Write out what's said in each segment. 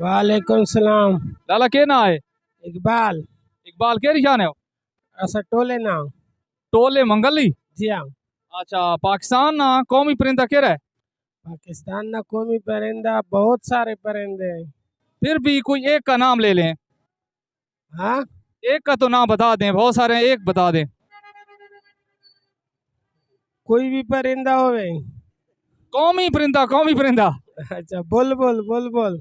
वालेकुम सलाम। लाला के ना है? इकबाल। इकबाल के रिशान है? ऐसा टोले ना। टोले मंगली। जी हाँ। अच्छा, पाकिस्तान ना कौमी परिंदा के है? पाकिस्तान ना कौमी परिंदा बहुत सारे परिंदे हैं। फिर भी कोई एक का नाम ले लें। हाँ, एक का तो नाम बता दें, बहुत सारे हैं, एक बता दें। कोई भी परिंदा होवे। कौमी परिंदा, कौमी परिंदा। अच्छा, बुलबुल बुलबुल।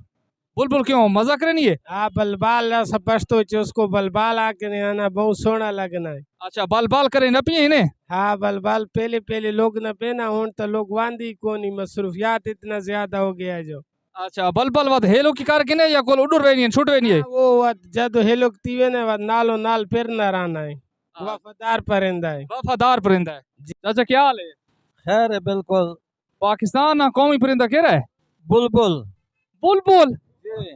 बुलबुल क्यों, मजाक करनी है? हाँ, बलबाल ऐसा स्पष्ट हो उसको बलबाल आके नहीं आना, बहुत सोना लगना है। अच्छा, बाल बाल करे न पिए इन्हें। हाँ, बलबाल पहले पहले लोग न पहना हूं तो लोग वांदी कोनी, मसरूफियात इतना ज्यादा हो गया है जो। अच्छा, बल बल वद हेलो की कार के ने या कोल उडुर वेनी छुट वेनी है? हाँ, वो जद हेलोक तीवे ने वद नालो नाल फिर न रहना है। हाँ, वफादार परिंदा है। वफादार परिंदा है। चाचा क्या हाल है? खैर है बिल्कुल। पाकिस्तान ना कौमी परिंदा के है? बुलबुल। बुलबुल। जी।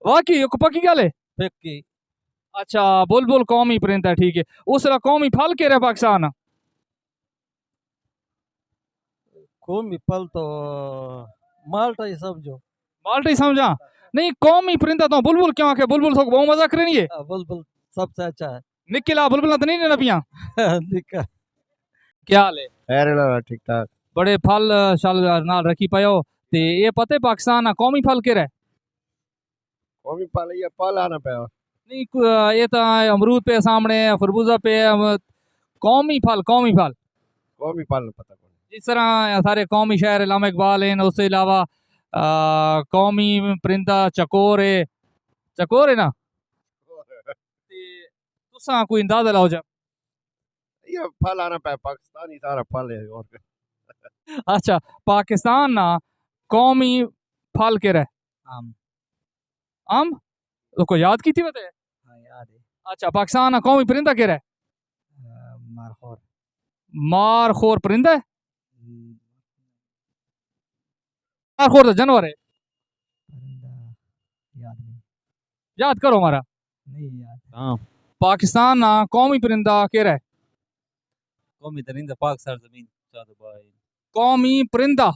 वाकई ये पक्की गल है? फिक्की। अच्छा, बुलबुल कौमी परिंदा, ठीक है। उसरा कौमी फल के रहे पाकिस्तान? कौमी फल तो माल्टा ही समझो। माल्टी समझा? नहीं, कौमी परिंदा तो बुलबुल क्यों आके? बुलबुल तो बहुत मजा करे नहीं है। बुलबुल सबसे अच्छा है। निकला बुलबुल तो नहीं ना पिया। दिक्कत। क्या हाल है? खैर ठीक ठाक। बड़े फल शल नाल रखी पायो। ते ये पता है पाकिस्तान ना कौमी फल के रहे? कौमी फल ये फल आना पे नहीं, ये तो अमरूद पे सामने, खरबूजा पे, कौमी फल, कौमी फल। कौमी फल पता कौन। जिस तरह सारे कौमी शहर इलामा इकबाल हैं, उसके अलावा कौमी परिंदा चकोर है। चकोर है ना? ते तुसा कोई अंदाजा लाओ जा। ये फल आना पे पाकिस्तानी सारा फल है और अच्छा, पाकिस्तान ना कौमी फल के रहे? आम। आम? तो को याद की थी बता? हाँ याद है। अच्छा, पाकिस्तान ना कौमी परिंदा के रहे? मारखोर। मार खोर परिंदा है? मार खोर तो जानवर है। परिंदा याद नहीं। याद करो हमारा। नहीं याद। हाँ, पाकिस्तान ना कौमी परिंदा के रहे? कौमी परिंदा पाक सर जमीन चादो भाई। कौमी परिंदा।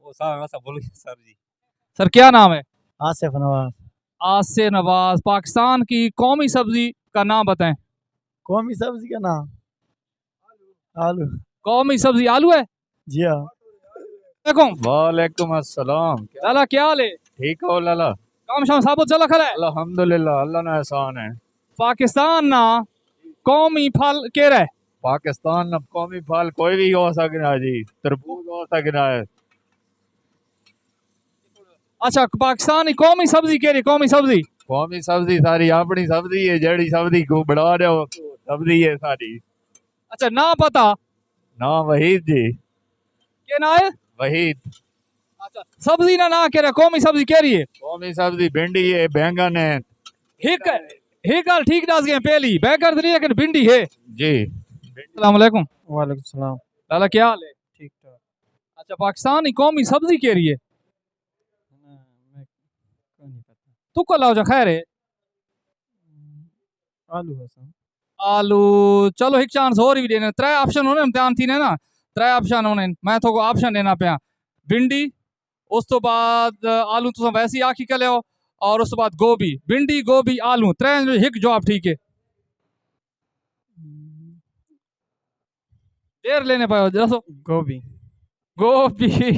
वो सारा ऐसा बोल गया सर जी। सर क्या नाम है? आसिफ नवाज। आसिफ नवाज। पाकिस्तान की कौमी सब्जी का नाम बताएं। कौमी सब्जी का नाम आलू। कौमी सब्जी आलू है? जी हाँ। वालेकुम अस्सलाम। लाला क्या हाल है? ठीक हो लाला? काम शाम साबुत चला खला है? अल्हम्दुलिल्लाह, अल्लाह ना एहसान है। पाकिस्तान ना कौमी फल के रहे? पाकिस्तान में कौमी फल कोई भी हो सकना जी, तरबूज हो सकना है। अच्छा, पाकिस्तान की कौमी सब्जी के रही? कौमी सब्जी? कौमी सब्जी सारी अपनी सब्जी है, जड़ी सब्जी को बढ़ा रहे हो सब्जी है सारी। अच्छा, ना पता? ना वहीद जी। के ना है? वहीद। अच्छा, सब्जी ना के रहे, कौमी सब्जी के रही है? कौमी सब्जी भिंडी है, बैंगन है। हिक हिक गल ठीक दस गए, पहली बैंगन नहीं लेकिन भिंडी है जी। अस्सलाम वालेकुम। वालेकुम सलाम। लाला क्या हाल है? ठीक ठाक। अच्छा, पाकिस्तान की कौमी सब्जी के रही है? मैं को नहीं पता। तू को लाओ जा खैर है। आलू है सर। आलू। चलो एक चांस और भी देना, त्रै ऑप्शन होने इम्तिहान थी ने ना, त्रै ऑप्शन होने, मैं तो ऑप्शन देना पाया। भिंडी, उस तो बाद आलू तुम वैसे ही आखी कर लियो, और उस तो बाद गोभी। भिंडी गोभी आलू त्रै हिक जवाब ठीक है। देर लेने पायो दसो। गोभी। गोभी।